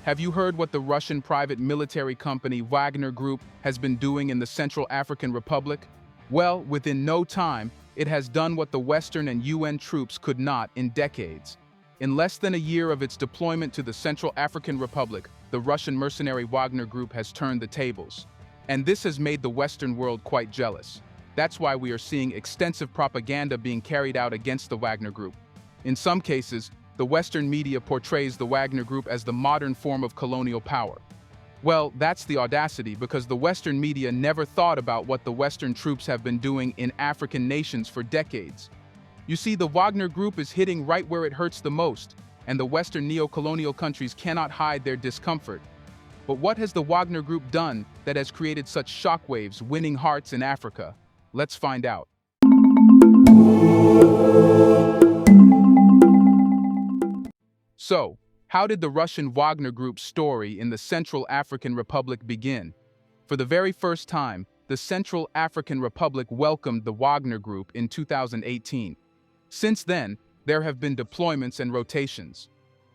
Have you heard what the Russian private military company Wagner Group has been doing in the Central African Republic? Well, within no time, it has done what the Western and UN troops could not in decades. In less than a year of its deployment to the Central African Republic, the Russian mercenary Wagner Group has turned the tables. And this has made the Western world quite jealous. That's why we are seeing extensive propaganda being carried out against the Wagner Group. In some cases, the Western media portrays the Wagner Group as the modern form of colonial power. Well, that's the audacity because the Western media never thought about what the Western troops have been doing in African nations for decades. You see, the Wagner Group is hitting right where it hurts the most, and the Western neo-colonial countries cannot hide their discomfort. But what has the Wagner Group done that has created such shockwaves, winning hearts in Africa? Let's find out. So, how did the Russian Wagner Group's story in the Central African Republic begin? For the very first time, the Central African Republic welcomed the Wagner Group in 2018. Since then, there have been deployments and rotations.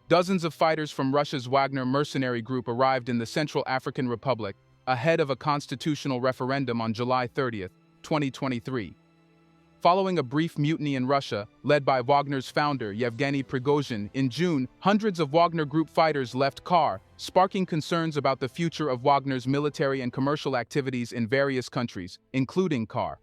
Dozens of fighters from Russia's Wagner mercenary group arrived in the Central African Republic ahead of a constitutional referendum on July 30, 2023. Following a brief mutiny in Russia, led by Wagner's founder Yevgeny Prigozhin, in June, hundreds of Wagner Group fighters left KAR, sparking concerns about the future of Wagner's military and commercial activities in various countries, including KAR.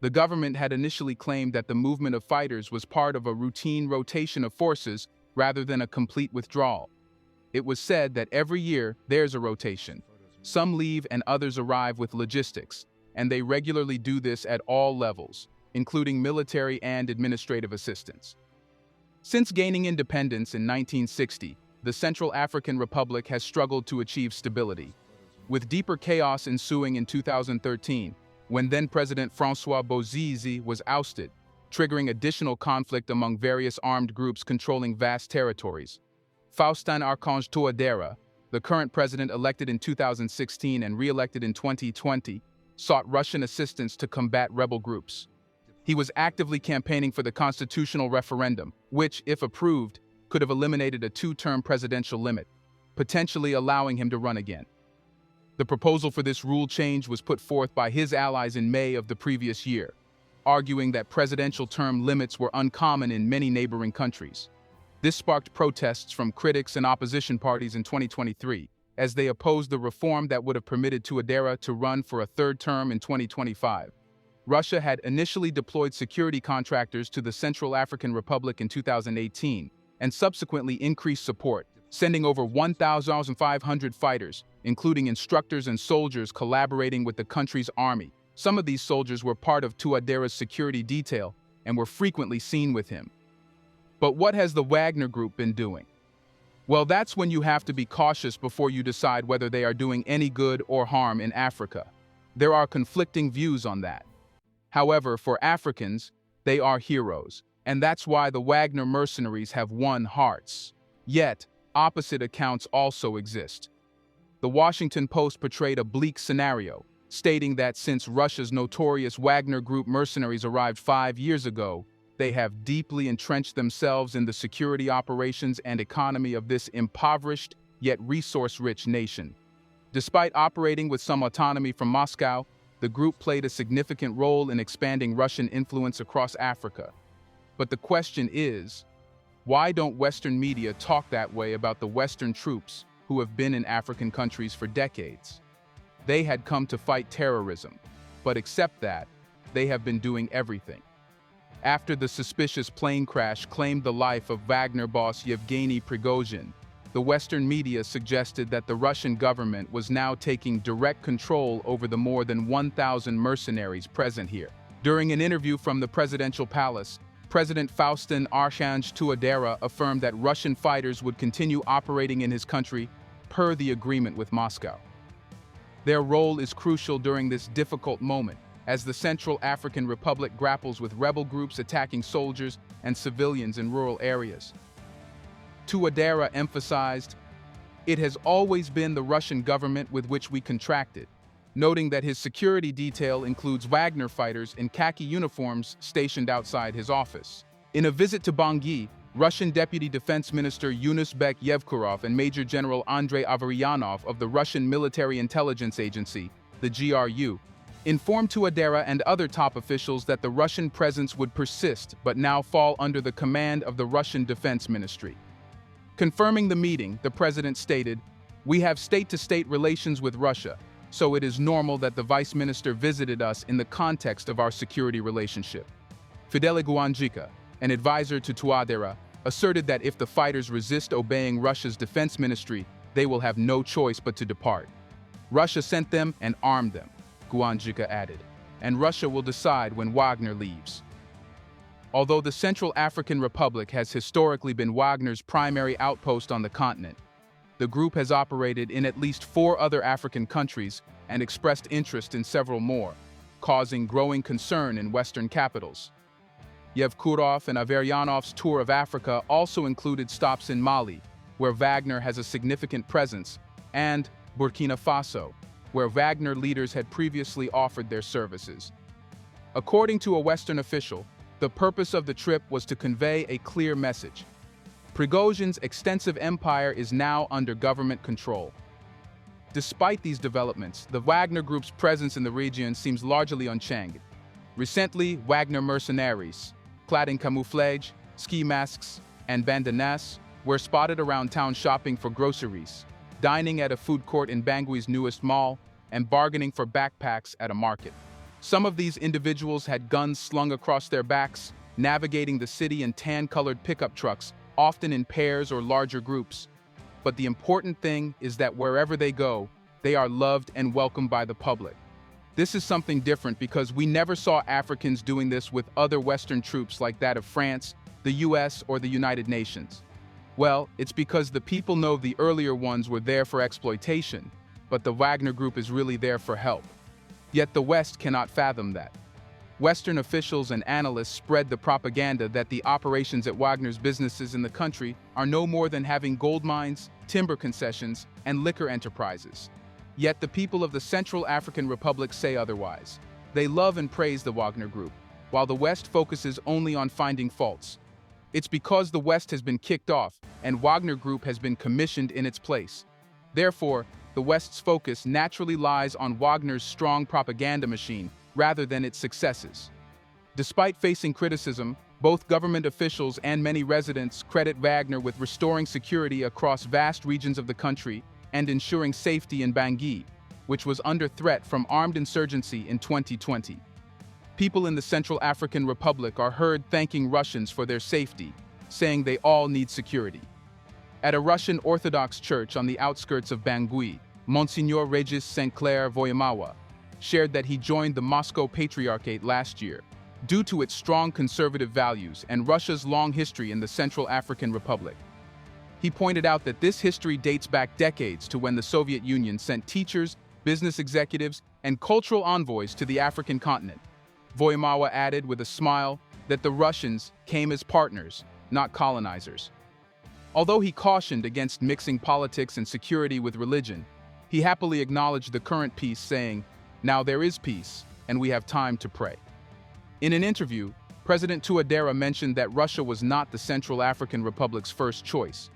The government had initially claimed that the movement of fighters was part of a routine rotation of forces rather than a complete withdrawal. It was said that every year there's a rotation. Some leave and others arrive with logistics, and they regularly do this at all levels, including military and administrative assistance. Since gaining independence in 1960, the Central African Republic has struggled to achieve stability, with deeper chaos ensuing in 2013, when then-President François Bozize was ousted, triggering additional conflict among various armed groups controlling vast territories. Faustin Archange Touadéra, the current president elected in 2016 and re-elected in 2020, sought Russian assistance to combat rebel groups. He was actively campaigning for the constitutional referendum, which, if approved, could have eliminated a two-term presidential limit, potentially allowing him to run again. The proposal for this rule change was put forth by his allies in May of the previous year, arguing that presidential term limits were uncommon in many neighboring countries. This sparked protests from critics and opposition parties in 2023, as they opposed the reform that would have permitted Touadéra to run for a third term in 2025. Russia had initially deployed security contractors to the Central African Republic in 2018, and subsequently increased support, sending over 1,500 fighters, including instructors and soldiers collaborating with the country's army. Some of these soldiers were part of Touadéra's security detail and were frequently seen with him. But what has the Wagner Group been doing? Well, that's when you have to be cautious before you decide whether they are doing any good or harm in Africa. There are conflicting views on that. However, for Africans, they are heroes, and that's why the Wagner mercenaries have won hearts. Yet, opposite accounts also exist. The Washington Post portrayed a bleak scenario, stating that since Russia's notorious Wagner Group mercenaries arrived 5 years ago, they have deeply entrenched themselves in the security operations and economy of this impoverished yet resource-rich nation. Despite operating with some autonomy from Moscow, the group played a significant role in expanding Russian influence across Africa. But the question is, why don't Western media talk that way about the Western troops who have been in African countries for decades? They had come to fight terrorism, but except that, they have been doing everything. After the suspicious plane crash claimed the life of Wagner boss Yevgeny Prigozhin, the Western media suggested that the Russian government was now taking direct control over the more than 1,000 mercenaries present here. During an interview from the presidential palace, President Faustin Archange Touadéra affirmed that Russian fighters would continue operating in his country per the agreement with Moscow. Their role is crucial during this difficult moment, as the Central African Republic grapples with rebel groups attacking soldiers and civilians in rural areas. Touadéra emphasized, "It has always been the Russian government with which we contracted," noting that his security detail includes Wagner fighters in khaki uniforms stationed outside his office. In a visit to Bangui, Russian Deputy Defense Minister Yunusbek Yevkurov and Major General Andrei Avaryanov of the Russian Military Intelligence Agency, the GRU, informed Tuadera and other top officials that the Russian presence would persist but now fall under the command of the Russian Defense Ministry. Confirming the meeting, the president stated, "We have state-to-state relations with Russia, so it is normal that the vice minister visited us in the context of our security relationship." Fidele Guanjica, an advisor to Tuadera, asserted that if the fighters resist obeying Russia's defense ministry, they will have no choice but to depart. Russia sent them and armed them, Guanjica added, and Russia will decide when Wagner leaves. Although the Central African Republic has historically been Wagner's primary outpost on the continent, the group has operated in at least 4 other African countries and expressed interest in several more, causing growing concern in Western capitals. Yevkurov and Averyanov's tour of Africa also included stops in Mali, where Wagner has a significant presence, and Burkina Faso, where Wagner leaders had previously offered their services. According to a Western official, the purpose of the trip was to convey a clear message. Prigozhin's extensive empire is now under government control. Despite these developments, the Wagner Group's presence in the region seems largely unchanged. Recently, Wagner mercenaries, clad in camouflage, ski masks, and bandanas, were spotted around town shopping for groceries, dining at a food court in Bangui's newest mall, and bargaining for backpacks at a market. Some of these individuals had guns slung across their backs, navigating the city in tan-colored pickup trucks, often in pairs or larger groups. But the important thing is that wherever they go, they are loved and welcomed by the public. This is something different because we never saw Africans doing this with other Western troops like that of France, the US, or the United Nations. Well, it's because the people know the earlier ones were there for exploitation, but the Wagner Group is really there for help. Yet the West cannot fathom that. Western officials and analysts spread the propaganda that the operations at Wagner's businesses in the country are no more than having gold mines, timber concessions, and liquor enterprises. Yet the people of the Central African Republic say otherwise. They love and praise the Wagner Group, while the West focuses only on finding faults. It's because the West has been kicked off, and Wagner Group has been commissioned in its place. Therefore, the West's focus naturally lies on Wagner's strong propaganda machine rather than its successes. Despite facing criticism, both government officials and many residents credit Wagner with restoring security across vast regions of the country and ensuring safety in Bangui, which was under threat from armed insurgency in 2020. People in the Central African Republic are heard thanking Russians for their safety, saying they all need security. At a Russian Orthodox church on the outskirts of Bangui, Monsignor Regis St. Clair Voyamawa shared that he joined the Moscow Patriarchate last year due to its strong conservative values and Russia's long history in the Central African Republic. He pointed out that this history dates back decades to when the Soviet Union sent teachers, business executives, and cultural envoys to the African continent. Voyamawa added with a smile that the Russians came as partners, not colonizers. Although he cautioned against mixing politics and security with religion, he happily acknowledged the current peace, saying, "Now there is peace, and we have time to pray." In an interview, President Touadera mentioned that Russia was not the Central African Republic's first choice.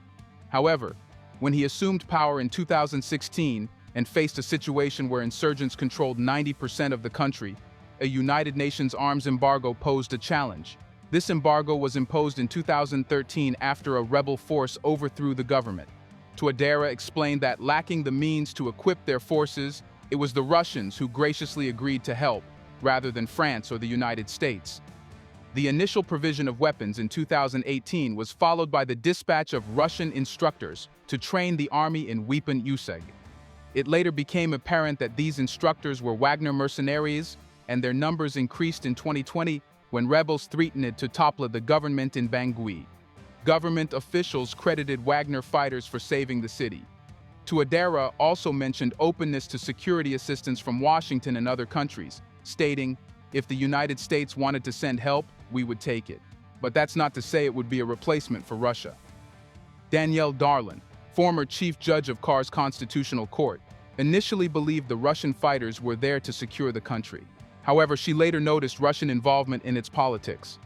However, when he assumed power in 2016 and faced a situation where insurgents controlled 90% of the country, a United Nations arms embargo posed a challenge. This embargo was imposed in 2013 after a rebel force overthrew the government. Touadera explained that lacking the means to equip their forces, it was the Russians who graciously agreed to help, rather than France or the United States. The initial provision of weapons in 2018 was followed by the dispatch of Russian instructors to train the army in weapon usage. It later became apparent that these instructors were Wagner mercenaries, and their numbers increased in 2020 when rebels threatened to topple the government in Bangui. Government officials credited Wagner fighters for saving the city. Touadera also mentioned openness to security assistance from Washington and other countries, stating, "If the United States wanted to send help, we would take it. But that's not to say it would be a replacement for Russia." Danielle Darlin, former chief judge of CAR's Constitutional Court, initially believed the Russian fighters were there to secure the country. However, she later noticed Russian involvement in its politics.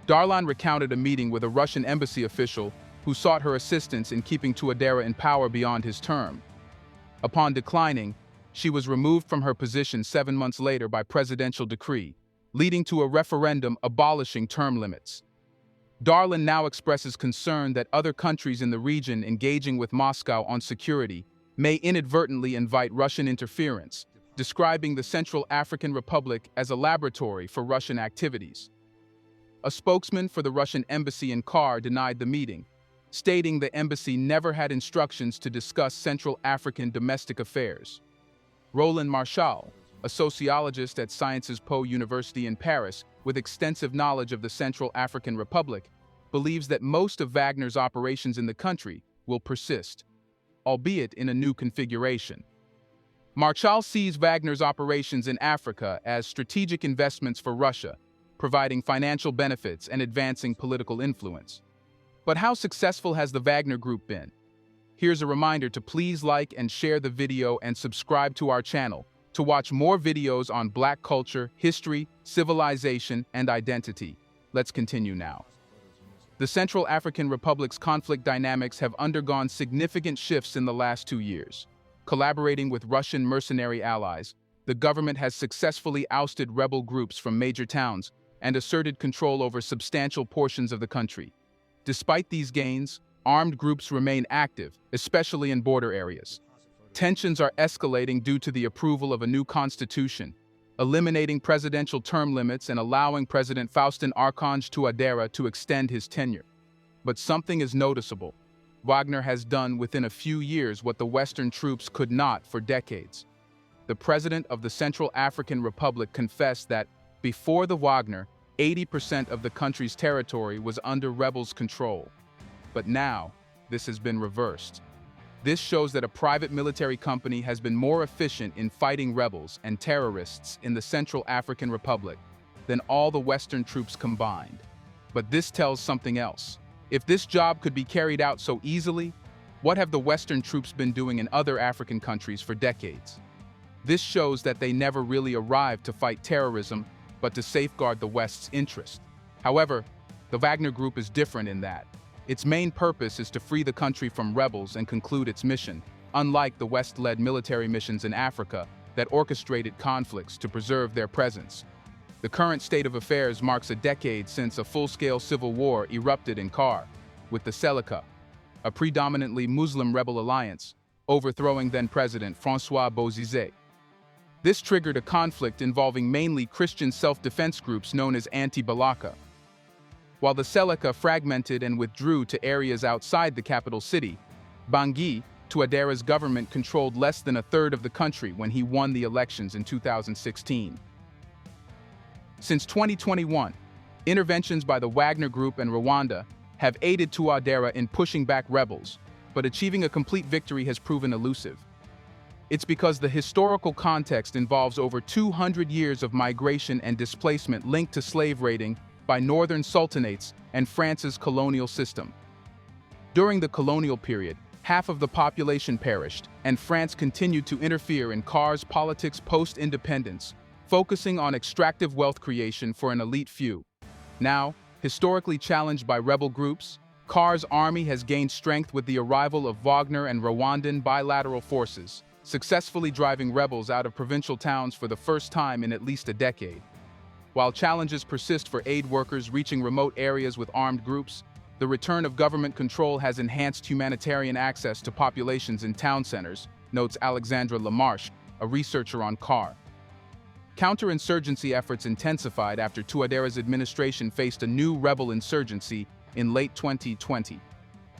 Darlan recounted a meeting with a Russian embassy official who sought her assistance in keeping Tuadera in power beyond his term. Upon declining, she was removed from her position 7 months later by presidential decree, leading to a referendum abolishing term limits. Darlan now expresses concern that other countries in the region engaging with Moscow on security may inadvertently invite Russian interference, describing the Central African Republic as a laboratory for Russian activities. A spokesman for the Russian embassy in Kar denied the meeting, stating the embassy never had instructions to discuss Central African domestic affairs. Roland Marchal, a sociologist at Sciences Po University in Paris with extensive knowledge of the Central African Republic, believes that most of Wagner's operations in the country will persist, albeit in a new configuration. Marchal sees Wagner's operations in Africa as strategic investments for Russia, providing financial benefits and advancing political influence. But how successful has the Wagner Group been? Here's a reminder to please like and share the video and subscribe to our channel to watch more videos on Black culture, history, civilization, and identity. Let's continue now. The Central African Republic's conflict dynamics have undergone significant shifts in the last 2 years. Collaborating with Russian mercenary allies, the government has successfully ousted rebel groups from major towns and asserted control over substantial portions of the country. Despite these gains, armed groups remain active, especially in border areas. Tensions are escalating due to the approval of a new constitution, eliminating presidential term limits and allowing President Faustin Archange Touadera to extend his tenure. But something is noticeable. Wagner has done within a few years what the Western troops could not for decades. The president of the Central African Republic confessed that, before the Wagner, 80% of the country's territory was under rebels' control. But now, this has been reversed. This shows that a private military company has been more efficient in fighting rebels and terrorists in the Central African Republic than all the Western troops combined. But this tells something else. If this job could be carried out so easily, what have the Western troops been doing in other African countries for decades? This shows that they never really arrived to fight terrorism, but to safeguard the West's interest. However, the Wagner Group is different in that its main purpose is to free the country from rebels and conclude its mission, unlike the West-led military missions in Africa that orchestrated conflicts to preserve their presence. The current state of affairs marks a decade since a full-scale civil war erupted in Kar, with the Seleka, a predominantly Muslim rebel alliance, overthrowing then-President François Bozizé. This triggered a conflict involving mainly Christian self-defense groups known as Anti-Balaka. While the Seleka fragmented and withdrew to areas outside the capital city, Bangui, Touadera's government controlled less than a third of the country when he won the elections in 2016. Since 2021, interventions by the Wagner Group and Rwanda have aided Touadera in pushing back rebels, but achieving a complete victory has proven elusive. It's because the historical context involves over 200 years of migration and displacement linked to slave raiding by northern sultanates and France's colonial system. During the colonial period, half of the population perished, and France continued to interfere in Kar's politics post-independence, focusing on extractive wealth creation for an elite few. Now, historically challenged by rebel groups, Kar's army has gained strength with the arrival of Wagner and Rwandan bilateral forces, successfully driving rebels out of provincial towns for the first time in at least a decade. While challenges persist for aid workers reaching remote areas with armed groups, the return of government control has enhanced humanitarian access to populations in town centers, notes Alexandra Lamarche, a researcher on Kar. Counterinsurgency efforts intensified after Touadera's administration faced a new rebel insurgency in late 2020.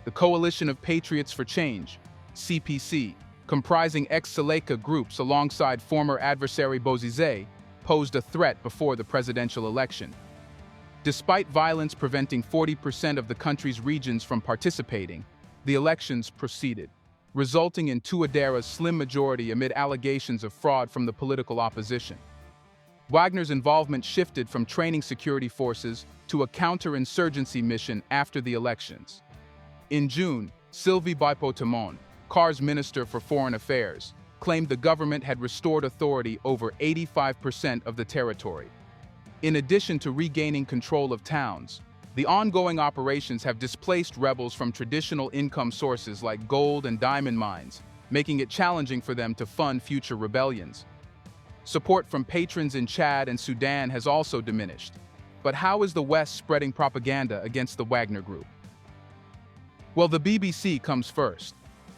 The Coalition of Patriots for Change, CPC, comprising ex-Seleka groups alongside former adversary Bozizé, posed a threat before the presidential election. Despite violence preventing 40% of the country's regions from participating, the elections proceeded, resulting in Touadera's slim majority amid allegations of fraud from the political opposition. Wagner's involvement shifted from training security forces to a counterinsurgency mission after the elections. In June, Sylvie Baipo-Timon, Kar's Minister for Foreign Affairs, claimed the government had restored authority over 85% of the territory. In addition to regaining control of towns, The ongoing operations have displaced rebels from traditional income sources like gold and diamond mines, making it challenging for them to fund future rebellions. Support from patrons in Chad and Sudan has also diminished. But how is the West spreading propaganda against the Wagner Group? Well, the BBC comes first.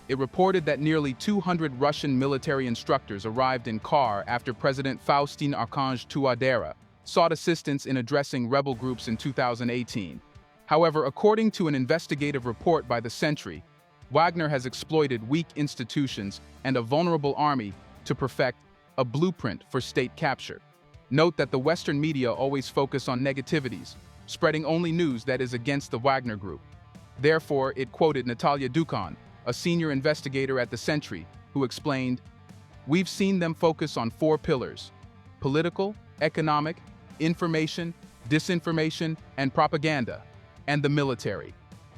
It reported that nearly 200 Russian military instructors arrived in Car after President Faustin Archange Touadera sought assistance in addressing rebel groups in 2018. However, according to an investigative report by the Sentry, Wagner has exploited weak institutions and a vulnerable army to perfect a blueprint for state capture. Note that the Western media always focus on negativities, spreading only news that is against the Wagner Group. Therefore, it quoted Natalia Dukan, a senior investigator at the Sentry, who explained, "We've seen them focus on 4 pillars: political, economic, information, disinformation, and propaganda, and the military."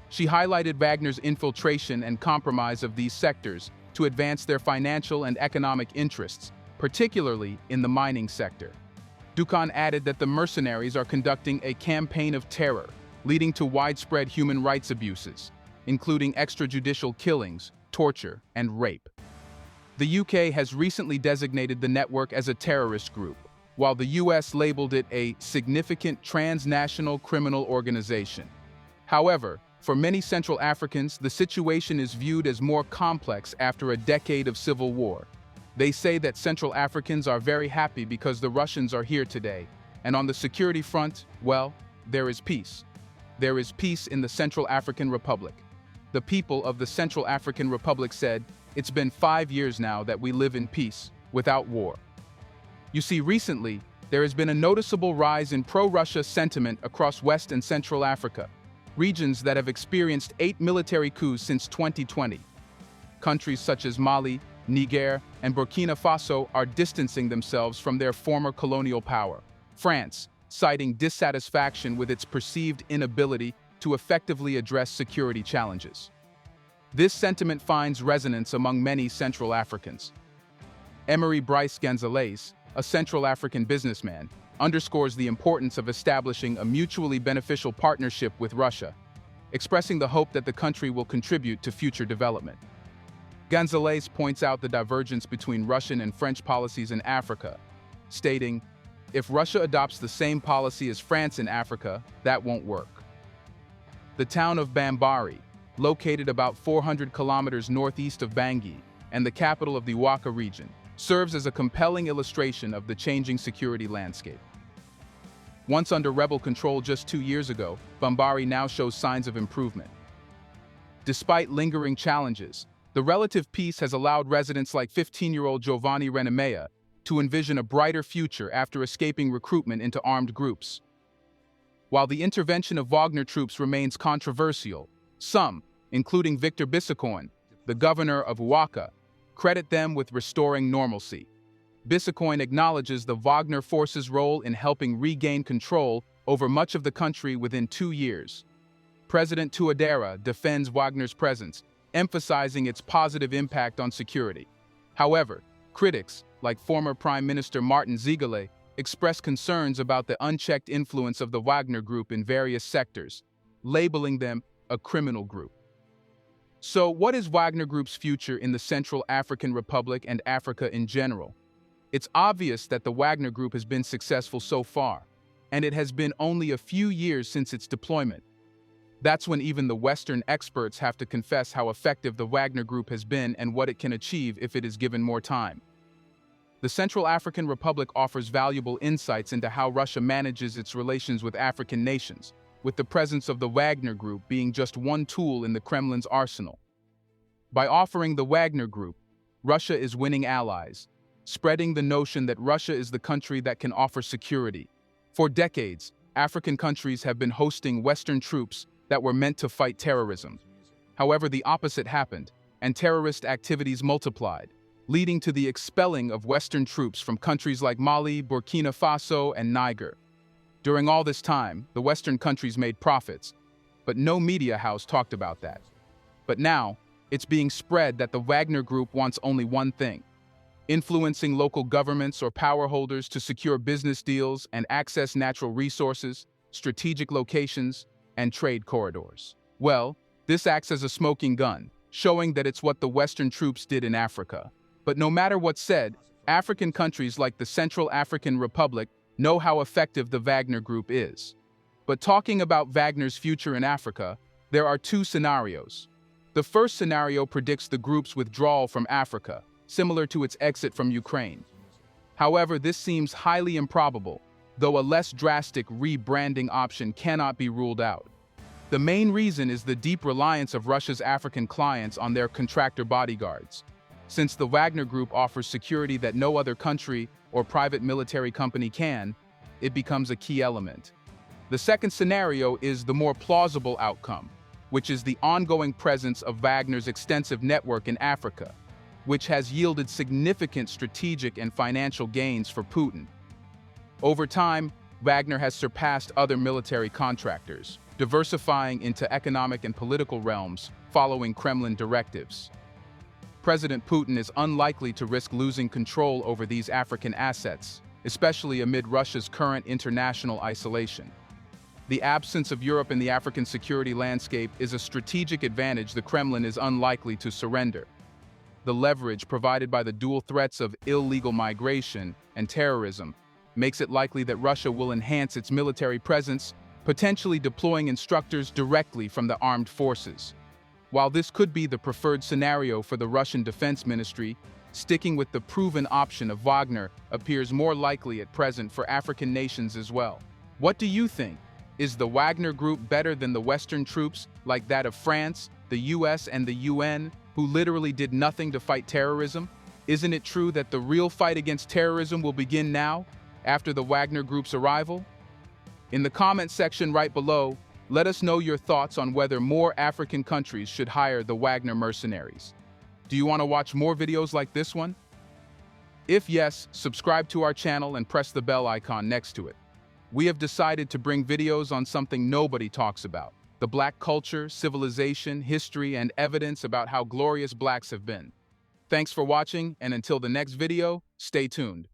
She highlighted Wagner's infiltration and compromise of these sectors to advance their financial and economic interests, particularly in the mining sector. Dukan added that the mercenaries are conducting a campaign of terror, leading to widespread human rights abuses, including extrajudicial killings, torture, and rape. The UK has recently designated the network as a terrorist group, while the US labeled it a significant transnational criminal organization. However, for many Central Africans, the situation is viewed as more complex after a decade of civil war. They say that Central Africans are very happy because the Russians are here today, and on the security front, well, there is peace. There is peace in the Central African Republic. The people of the Central African Republic said, "It's been 5 years now that we live in peace, without war." You see, recently, there has been a noticeable rise in pro-Russia sentiment across West and Central Africa, regions that have experienced 8 military coups since 2020. Countries such as Mali, Niger, and Burkina Faso are distancing themselves from their former colonial power. France, citing dissatisfaction with its perceived inability to effectively address security challenges. This sentiment finds resonance among many Central Africans. Emery Bryce Gonzalez, a Central African businessman, underscores the importance of establishing a mutually beneficial partnership with Russia, expressing the hope that the country will contribute to future development. Gonzalez points out the divergence between Russian and French policies in Africa, stating, "If Russia adopts the same policy as France in Africa, that won't work." The town of Bambari, located about 400 kilometers northeast of Bangui and the capital of the Ouaka region, serves as a compelling illustration of the changing security landscape. Once under rebel control just 2 years ago, Bambari now shows signs of improvement. Despite lingering challenges, the relative peace has allowed residents like 15-year-old Giovanni Renemea to envision a brighter future after escaping recruitment into armed groups. While the intervention of Wagner troops remains controversial, some, including Victor Bissacoin, the governor of Ouaka, credit them with restoring normalcy. Bissacoin acknowledges the Wagner forces' role in helping regain control over much of the country within 2 years. President Touadera defends Wagner's presence, emphasizing its positive impact on security. However, critics, like former Prime Minister Martin Ziegele, express concerns about the unchecked influence of the Wagner Group in various sectors, labeling them a criminal group. So, what is Wagner Group's future in the Central African Republic and Africa in general? It's obvious that the Wagner Group has been successful so far, and it has been only a few years since its deployment. That's when even the Western experts have to confess how effective the Wagner Group has been and what it can achieve if it is given more time. The Central African Republic offers valuable insights into how Russia manages its relations with African nations, with the presence of the Wagner Group being just one tool in the Kremlin's arsenal. By offering the Wagner Group, Russia is winning allies, spreading the notion that Russia is the country that can offer security. For decades, African countries have been hosting Western troops that were meant to fight terrorism. However, the opposite happened, and terrorist activities multiplied, leading to the expelling of Western troops from countries like Mali, Burkina Faso, and Niger. During all this time, the Western countries made profits, but no media house talked about that. But now, it's being spread that the Wagner Group wants only one thing: influencing local governments or power holders to secure business deals and access natural resources, strategic locations, and trade corridors. Well, this acts as a smoking gun, showing that it's what the Western troops did in Africa. But no matter what's said, African countries like the Central African Republic know how effective the Wagner Group is. But talking about Wagner's future in Africa, there are two scenarios. The first scenario predicts the group's withdrawal from Africa, similar to its exit from Ukraine. However, this seems highly improbable, though a less drastic rebranding option cannot be ruled out. The main reason is the deep reliance of Russia's African clients on their contractor bodyguards. Since the Wagner Group offers security that no other country or private military company can, it becomes a key element. The second scenario is the more plausible outcome, which is the ongoing presence of Wagner's extensive network in Africa, which has yielded significant strategic and financial gains for Putin. Over time, Wagner has surpassed other military contractors, diversifying into economic and political realms following Kremlin directives. President Putin is unlikely to risk losing control over these African assets, especially amid Russia's current international isolation. The absence of Europe in the African security landscape is a strategic advantage the Kremlin is unlikely to surrender. The leverage provided by the dual threats of illegal migration and terrorism makes it likely that Russia will enhance its military presence, potentially deploying instructors directly from the armed forces. While this could be the preferred scenario for the Russian Defense Ministry, sticking with the proven option of Wagner appears more likely at present for African nations as well. What do you think? Is the Wagner Group better than the Western troops, like that of France, the US, and the UN, who literally did nothing to fight terrorism? Isn't it true that the real fight against terrorism will begin now, after the Wagner Group's arrival? In the comment section right below, let us know your thoughts on whether more African countries should hire the Wagner mercenaries. Do you want to watch more videos like this one? If yes, subscribe to our channel and press the bell icon next to it. We have decided to bring videos on something nobody talks about: the Black culture, civilization, history, and evidence about how glorious Blacks have been. Thanks for watching, and until the next video, stay tuned.